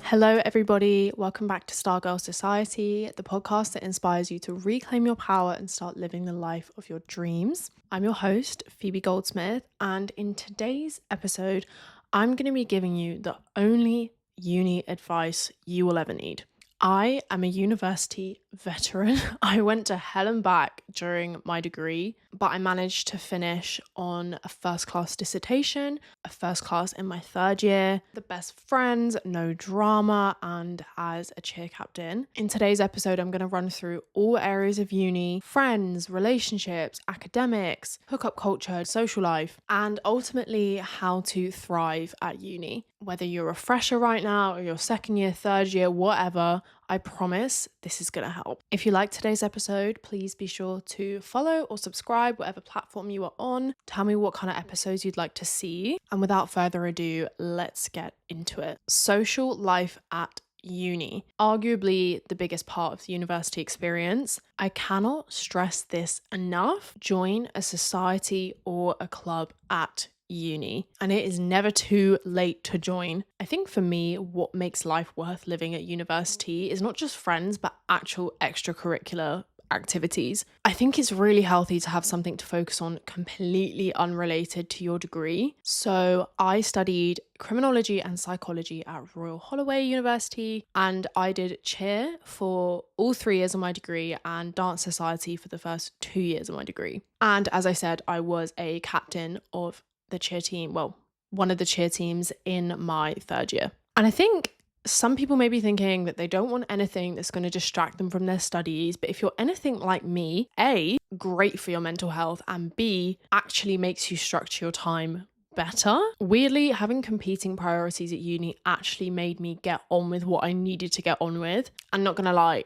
Hello, everybody. Welcome back to Stargirl Society, the podcast that inspires you to reclaim your power and start living the life of your dreams. I'm your host, Phoebe Goldsmith, and in today's episode, I'm going to be giving you the only uni advice you will ever need. I am a university veteran. I went to hell and back during my degree, but I managed to finish on a first class dissertation, a first class in my third year, the best friends, no drama, and as a cheer captain. In today's episode, I'm going to run through all areas of uni, friends, relationships, academics, hookup culture, social life, and ultimately how to thrive at uni. Whether you're a fresher right now or your second year, third year, whatever, I promise this is going to help. If you like today's episode, please be sure to follow or subscribe, whatever platform you are on. Tell me what kind of episodes you'd like to see. And without further ado, let's get into it. Social life at uni, arguably the biggest part of the university experience. I cannot stress this enough. Join a society or a club at uni, and it is never too late to join. I think for me, what makes life worth living at university is not just friends, but actual extracurricular activities. I think it's really healthy to have something to focus on completely unrelated to your degree. So I studied criminology and psychology at Royal Holloway University, and I did cheer for all 3 years of my degree and dance society for the first 2 years of my degree. And as I said, I was a captain of the cheer team, one of the cheer teams in my third year. And I think some people may be thinking that they don't want anything that's going to distract them from their studies. But if you're anything like me, A, great for your mental health, and B, actually makes you structure your time better. Weirdly, having competing priorities at uni actually made me get on with what I needed to get on with. I'm not gonna lie,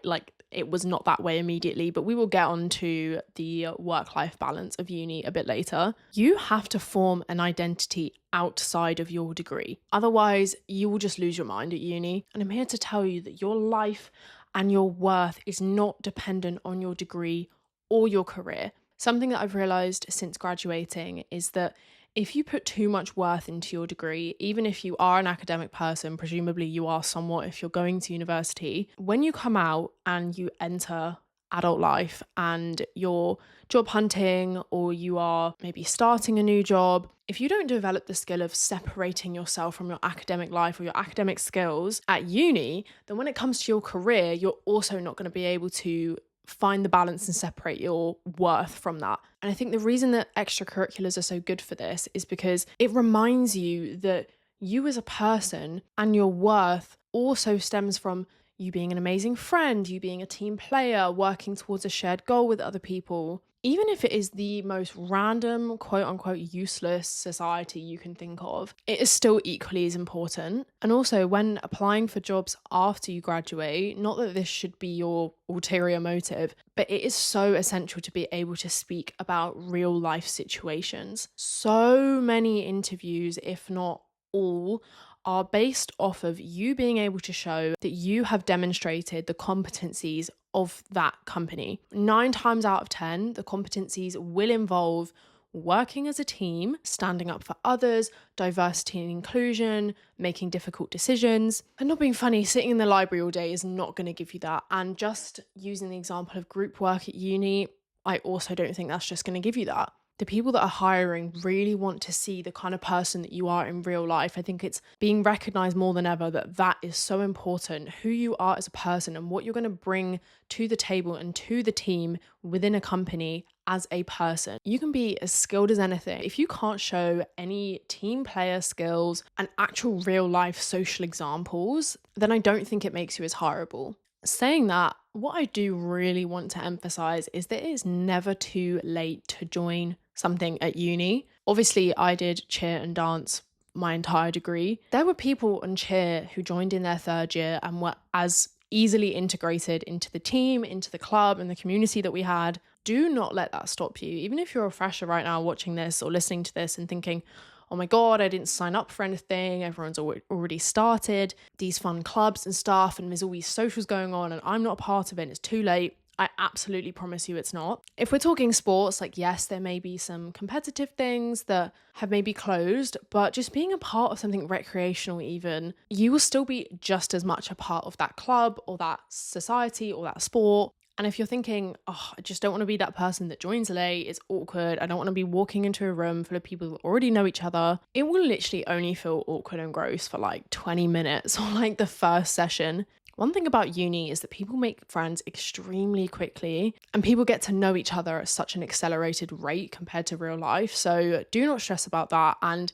it was not that way immediately, but we will get on to the work-life balance of uni a bit later. You have to form an identity outside of your degree. Otherwise, you will just lose your mind at uni. And I'm here to tell you that your life and your worth is not dependent on your degree or your career. Something that I've realized since graduating is that if you put too much worth into your degree, even if you are an academic person, presumably you are somewhat if you're going to university, when you come out and you enter adult life and you're job hunting or you are maybe starting a new job, if you don't develop the skill of separating yourself from your academic life or your academic skills at uni, then when it comes to your career, you're also not going to be able to find the balance and separate your worth from that. And I think the reason that extracurriculars are so good for this is because it reminds you that you as a person and your worth also stems from you being an amazing friend, you being a team player, working towards a shared goal with other people. Even if it is the most random, quote unquote, useless society you can think of, it is still equally as important. And also, when applying for jobs after you graduate, not that this should be your ulterior motive, but it is so essential to be able to speak about real life situations. So many interviews, if not all, are based off of you being able to show that you have demonstrated the competencies of that company. 9 times out of 10, the competencies will involve working as a team, standing up for others, diversity and inclusion, making difficult decisions. And not being funny, sitting in the library all day is not going to give you that. And just using the example of group work at uni, I also don't think that's just going to give you that. The people that are hiring really want to see the kind of person that you are in real life. I think it's being recognized more than ever that is so important, who you are as a person and what you're going to bring to the table and to the team within a company as a person. You can be as skilled as anything. If you can't show any team player skills and actual real life social examples, then I don't think it makes you as hireable. Saying that, what I do really want to emphasize is that it is never too late to join something at uni. Obviously, I did cheer and dance my entire degree. There were people on cheer who joined in their third year and were as easily integrated into the team, into the club and the community that we had. Do not let that stop you. Even if you're a fresher right now watching this or listening to this and thinking, oh my God, I didn't sign up for anything. Everyone's already started these fun clubs and stuff, and there's all these socials going on, and I'm not a part of it. It's too late. I absolutely promise you it's not. If we're talking sports, like, yes, there may be some competitive things that have maybe closed, but just being a part of something recreational, even, you will still be just as much a part of that club or that society or that sport. And if you're thinking, oh, I just don't want to be that person that joins late, it's awkward, I don't want to be walking into a room full of people who already know each other, it will literally only feel awkward and gross for like 20 minutes or like the first session. One thing about uni is that people make friends extremely quickly and people get to know each other at such an accelerated rate compared to real life. So do not stress about that. And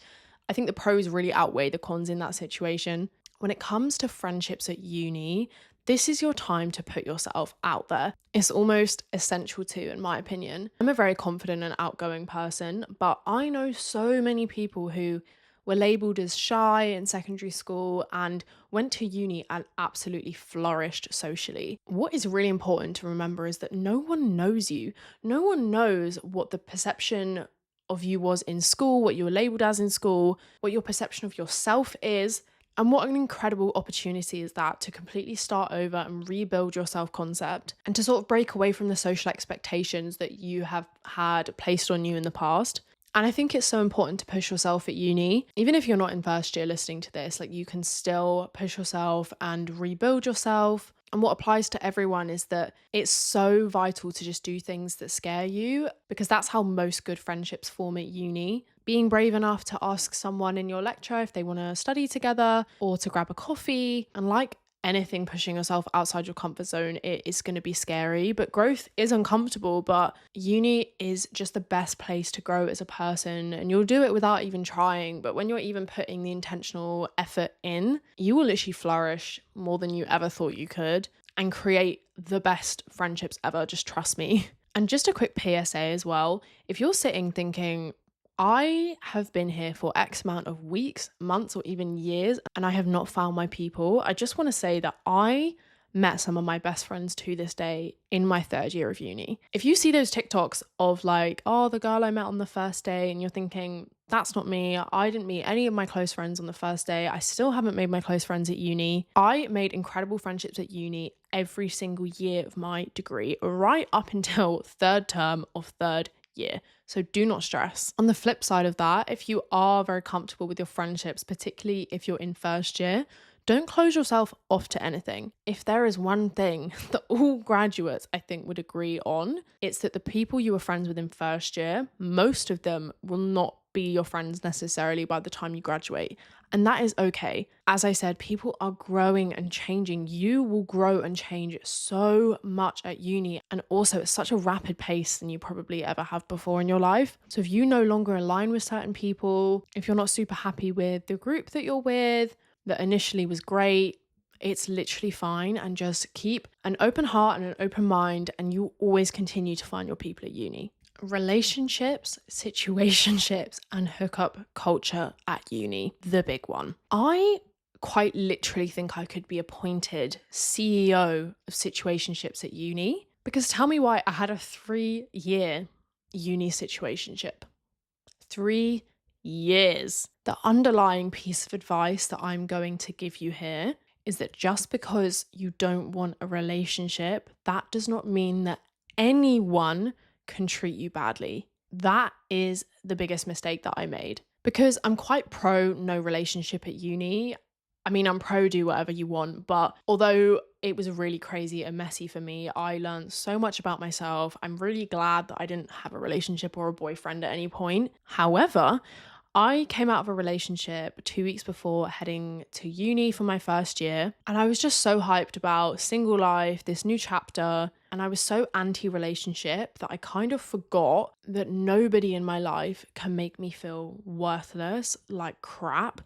I think the pros really outweigh the cons in that situation. When it comes to friendships at uni, this is your time to put yourself out there. It's almost essential to, in my opinion. I'm a very confident and outgoing person, but I know so many people who were labelled as shy in secondary school and went to uni and absolutely flourished socially. What is really important to remember is that no one knows you. No one knows what the perception of you was in school, what you were labelled as in school, what your perception of yourself is. And what an incredible opportunity is that to completely start over and rebuild your self-concept and to sort of break away from the social expectations that you have had placed on you in the past. And I think it's so important to push yourself at uni. Even if you're not in first year listening to this, like, you can still push yourself and rebuild yourself. And what applies to everyone is that it's so vital to just do things that scare you, because that's how most good friendships form at uni. Being brave enough to ask someone in your lecture if they want to study together or to grab a coffee. And like anything, pushing yourself outside your comfort zone, it is going to be scary, but growth is uncomfortable. But uni is just the best place to grow as a person, and you'll do it without even trying. But when you're even putting the intentional effort in, you will literally flourish more than you ever thought you could and create the best friendships ever. Just trust me. And just a quick PSA as well, if you're sitting thinking, I have been here for X amount of weeks, months, or even years, and I have not found my people, I just want to say that I met some of my best friends to this day in my third year of uni. If you see those TikToks of like, oh, the girl I met on the first day, and you're thinking, that's not me, I didn't meet any of my close friends on the first day, I still haven't made my close friends at uni. I made incredible friendships at uni every single year of my degree, right up until third term of third year. So do not stress. On the flip side of that, if you are very comfortable with your friendships, particularly if you're in first year, don't close yourself off to anything. If there is one thing that all graduates, I think, would agree on, it's that the people you were friends with in first year, most of them will not be your friends necessarily by the time you graduate. And that is okay. As I said, people are growing and changing. You will grow and change so much at uni, and also at such a rapid pace than you probably ever have before in your life. So if you no longer align with certain people, if you're not super happy with the group that you're with, that initially was great, it's literally fine, and just keep an open heart and an open mind, and you'll always continue to find your people at uni. Relationships, situationships, and hookup culture at uni, the big one. I quite literally think I could be appointed CEO of situationships at uni, because tell me why I had a 3-year uni situationship. 3 years. The underlying piece of advice that I'm going to give you here is that just because you don't want a relationship, that does not mean that anyone can treat you badly. That is the biggest mistake that I made, because I'm quite pro no relationship at uni. I mean, I'm pro do whatever you want, but although it was really crazy and messy for me, I learned so much about myself. I'm really glad that I didn't have a relationship or a boyfriend at any point. However, I came out of a relationship 2 weeks before heading to uni for my first year, and I was just so hyped about single life, this new chapter, and I was so anti-relationship that I kind of forgot that nobody in my life can make me feel worthless, like crap,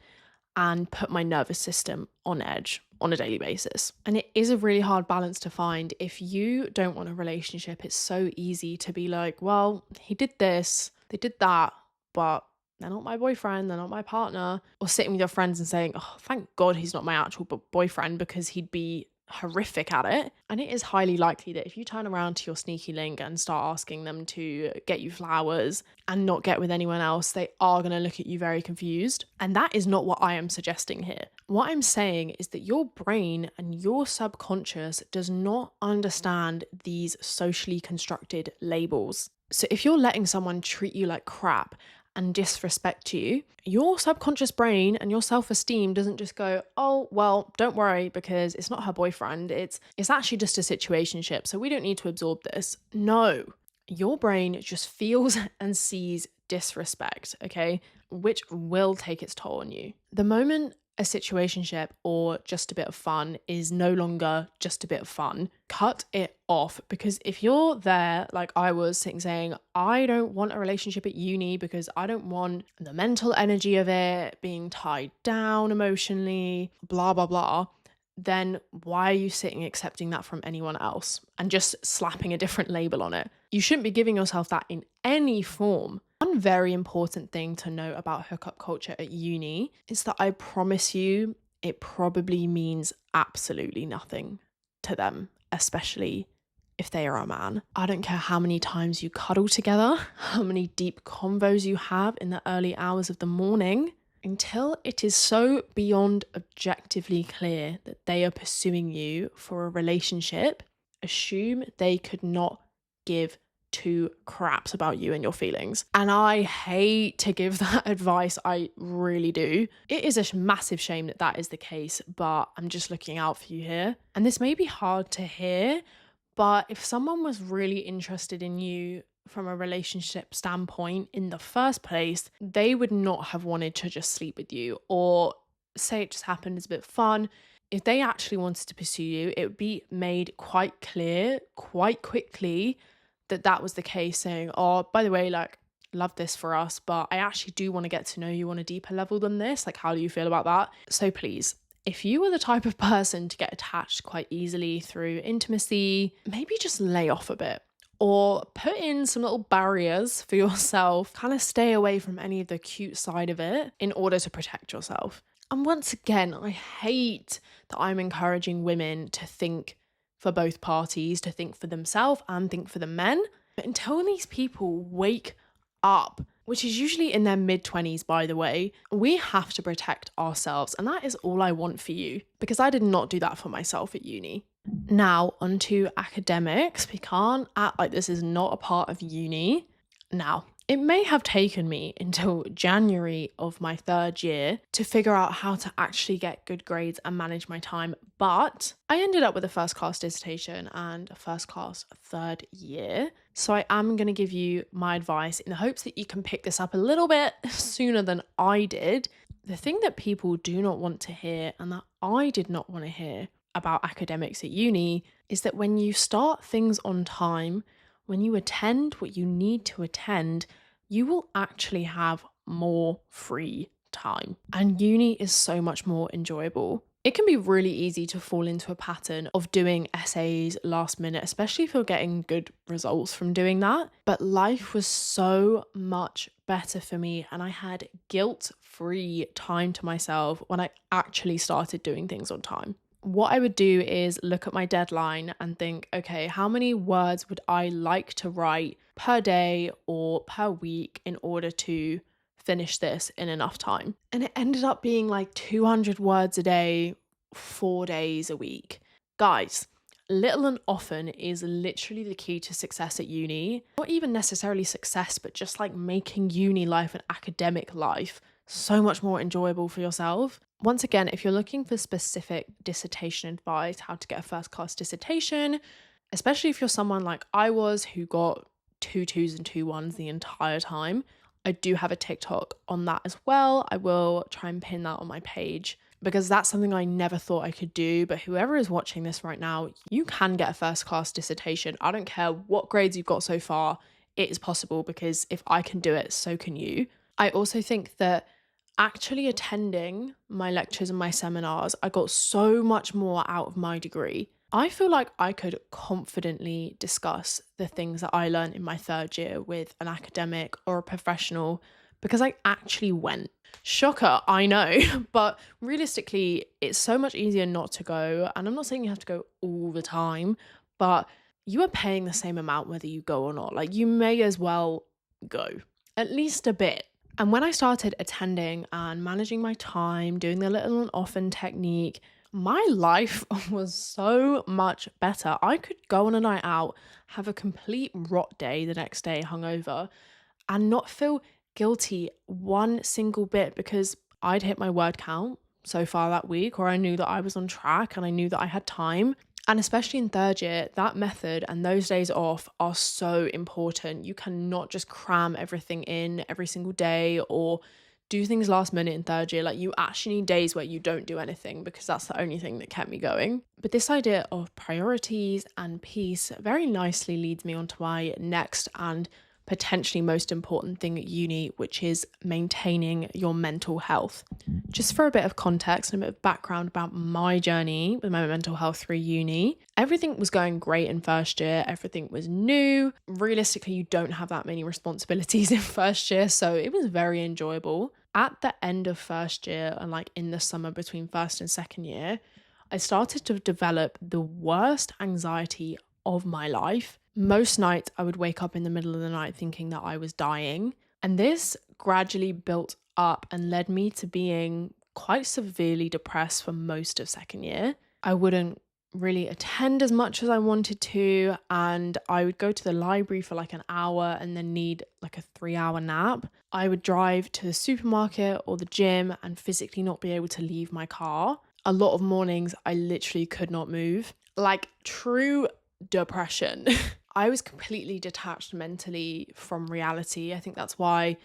and put my nervous system on edge on a daily basis. And it is a really hard balance to find. If you don't want a relationship, it's so easy to be like, well, he did this, they did that, but they're not my boyfriend, they're not my partner. Or sitting with your friends and saying, oh, thank God he's not my actual boyfriend, because he'd be horrific at it. And it is highly likely that if you turn around to your sneaky link and start asking them to get you flowers and not get with anyone else, they are going to look at you very confused. And that is not what I am suggesting here. What I'm saying is that your brain and your subconscious does not understand these socially constructed labels. So if you're letting someone treat you like crap and disrespect you, your subconscious brain and your self-esteem doesn't just go, oh, well, don't worry because it's not her boyfriend. It's actually just a situationship, so we don't need to absorb this. No, your brain just feels and sees disrespect, okay, which will take its toll on you. The moment a situationship or just a bit of fun is no longer just a bit of fun, cut it off. Because if you're there, like I was saying, I don't want a relationship at uni because I don't want the mental energy of it, being tied down emotionally, blah, blah, blah, then why are you sitting accepting that from anyone else and just slapping a different label on it? You shouldn't be giving yourself that in any form. One very important thing to know about hookup culture at uni is that I promise you it probably means absolutely nothing to them, especially if they are a man. I don't care how many times you cuddle together, how many deep convos you have in the early hours of the morning, until it is so beyond objectively clear that they are pursuing you for a relationship, assume they could not give two craps about you and your feelings. And I hate to give that advice, I really do. It is a massive shame that that is the case, but I'm just looking out for you here. And this may be hard to hear, but if someone was really interested in you from a relationship standpoint in the first place, they would not have wanted to just sleep with you or say it just happened as a bit fun. If they actually wanted to pursue you, it would be made quite clear quite quickly that that was the case, saying, oh, by the way, like, love this for us, but I actually do want to get to know you on a deeper level than this. Like, how do you feel about that? So please, if you are the type of person to get attached quite easily through intimacy, maybe just lay off a bit or put in some little barriers for yourself. Kind of stay away from any of the cute side of it in order to protect yourself. And once again, I hate that I'm encouraging women to think for both parties, to think for themselves and think for the men. But until these people wake up, which is usually in their mid-20s, by the way, we have to protect ourselves. And that is all I want for you, because I did not do that for myself at uni. Now, onto academics. We can't act like this is not a part of uni. Now, it may have taken me until January of my third year to figure out how to actually get good grades and manage my time, but I ended up with a first class dissertation and a first class third year. So I am going to give you my advice in the hopes that you can pick this up a little bit sooner than I did. The thing that people do not want to hear, and that I did not want to hear about academics at uni, is that when you start things on time, when you attend what you need to attend, you will actually have more free time. And uni is so much more enjoyable. It can be really easy to fall into a pattern of doing essays last minute, especially if you're getting good results from doing that. But life was so much better for me, and I had guilt-free time to myself when I actually started doing things on time. What I would do is look at my deadline and think, okay, how many words would I like to write per day or per week in order to finish this in enough time? And it ended up being like 200 words a day, 4 days a week. Guys, little and often is literally the key to success at uni. Not even necessarily success, but just like making uni life and academic life so much more enjoyable for yourself. Once again, if you're looking for specific dissertation advice, how to get a first class dissertation, especially if you're someone like I was who got 2 2s and 2 1s the entire time, I do have a TikTok on that as well. I will try and pin that on my page because that's something I never thought I could do. But whoever is watching this right now, you can get a first class dissertation. I don't care what grades you've got so far. It is possible, because if I can do it, so can you. I also think that actually attending my lectures and my seminars, I got so much more out of my degree. I feel like I could confidently discuss the things that I learned in my third year with an academic or a professional because I actually went. Shocker, I know, but realistically, it's so much easier not to go. And I'm not saying you have to go all the time, but you are paying the same amount whether you go or not. Like, you may as well go, at least a bit. And when I started attending and managing my time, doing the little and often technique, my life was so much better. I could go on a night out, have a complete rot day the next day hungover, and not feel guilty one single bit because I'd hit my word count so far that week, or I knew that I was on track and I knew that I had time. And especially in third year, that method and those days off are so important. You cannot just cram everything in every single day or do things last minute in third year. Like, you actually need days where you don't do anything, because that's the only thing that kept me going. But this idea of priorities and peace very nicely leads me on to my next and potentially most important thing at uni, which is maintaining your mental health. Just for a bit of context and a bit of background about my journey with my mental health through uni, everything was going great in first year. Everything was new. Realistically, you don't have that many responsibilities in first year, so it was very enjoyable. At the end of first year and like in the summer between first and second year, I started to develop the worst anxiety of my life. Most nights I would wake up in the middle of the night thinking that I was dying. And this gradually built up and led me to being quite severely depressed for most of second year. I wouldn't really attend as much as I wanted to, and I would go to the library for like an hour and then need like a 3-hour nap. I would drive to the supermarket or the gym and physically not be able to leave my car. A lot of mornings I literally could not move. Like, true depression. I was completely detached mentally from reality. I think that's why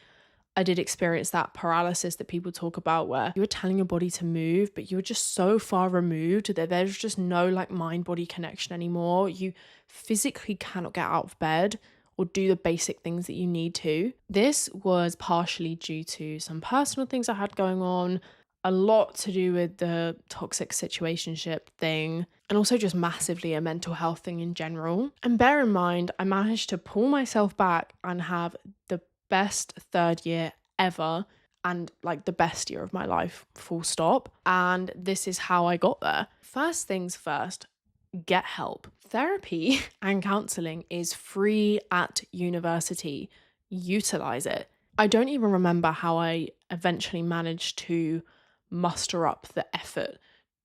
I did experience that paralysis that people talk about, where you were telling your body to move, but you were just so far removed that there's just no like mind-body connection anymore. You physically cannot get out of bed or do the basic things that you need to. This was partially due to some personal things I had going on, a lot to do with the toxic situationship thing, and also just massively a mental health thing in general. And bear in mind, I managed to pull myself back and have the best third year ever, and like the best year of my life, full stop. And this is how I got there. First things first, get help. Therapy and counselling is free at university. Utilize it. I don't even remember how I eventually managed to muster up the effort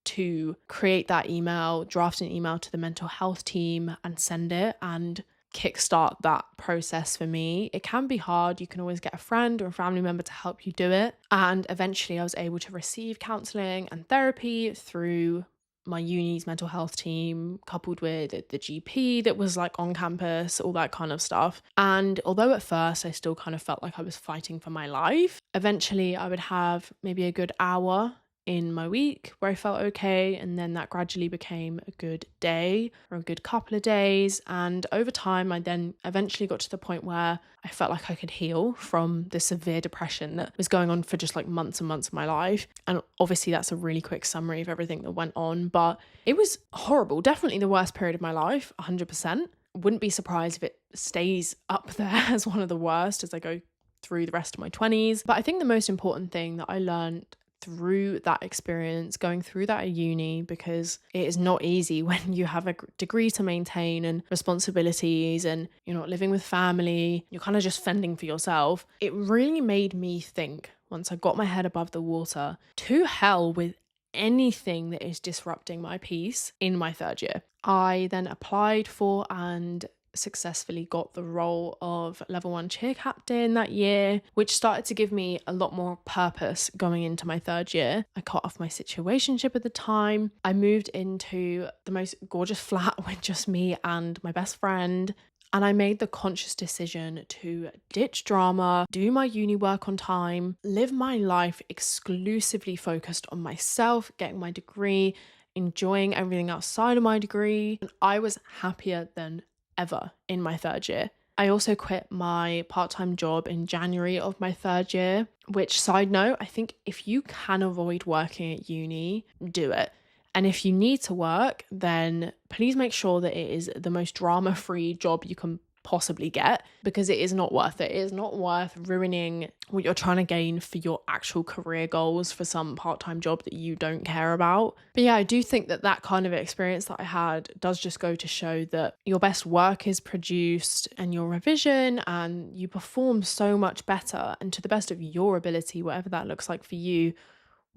to create that email, draft an email to the mental health team and send it and kickstart that process for me. It can be hard. You can always get a friend or a family member to help you do it. And eventually I was able to receive counselling and therapy through my uni's mental health team, coupled with the GP that was like on campus, all that kind of stuff. And although at first I still kind of felt like I was fighting for my life, eventually I would have maybe a good hour in my week where I felt okay, and then that gradually became a good day or a good couple of days. And over time I then eventually got to the point where I felt like I could heal from the severe depression that was going on for just like months and months of my life. And obviously that's a really quick summary of everything that went on, but it was horrible. Definitely the worst period of my life, 100%. Wouldn't be surprised if it stays up there as one of the worst as I go through the rest of my 20s. But I think the most important thing that I learned through that experience, going through that at uni, because it is not easy when you have a degree to maintain and responsibilities and you're not living with family, you're kind of just fending for yourself. It really made me think, once I got my head above the water, to hell with anything that is disrupting my peace in my third year. I then applied for and successfully got the role of level 1 cheer captain that year, which started to give me a lot more purpose going into my third year. I cut off my situationship at the time. I moved into the most gorgeous flat with just me and my best friend. And I made the conscious decision to ditch drama, do my uni work on time, live my life exclusively focused on myself, getting my degree, enjoying everything outside of my degree. And I was happier than ever in my third year. I also quit my part-time job in January of my third year, which, side note, I think if you can avoid working at uni, do it. And if you need to work, then please make sure that it is the most drama-free job you can possibly get, because it is not worth it. It is not worth ruining what you're trying to gain for your actual career goals for some part-time job that you don't care about. But yeah, I do think that kind of experience that I had does just go to show that your best work is produced and your revision, and you perform so much better and to the best of your ability, whatever that looks like for you,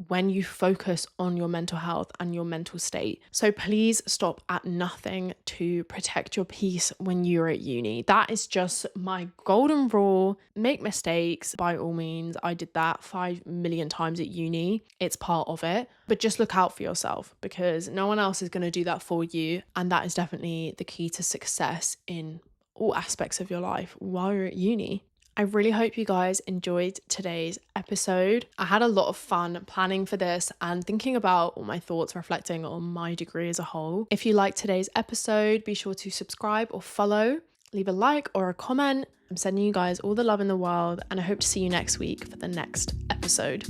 when you focus on your mental health and your mental state. So please stop at nothing to protect your peace when you're at uni. That is just my golden rule. Make mistakes, by all means. I did that 5 million times at uni. It's part of it. But just look out for yourself, because no one else is going to do that for you. And that is definitely the key to success in all aspects of your life while you're at uni. I really hope you guys enjoyed today's episode. I had a lot of fun planning for this and thinking about all my thoughts, reflecting on my degree as a whole. If you liked today's episode, be sure to subscribe or follow, leave a like or a comment. I'm sending you guys all the love in the world, and I hope to see you next week for the next episode.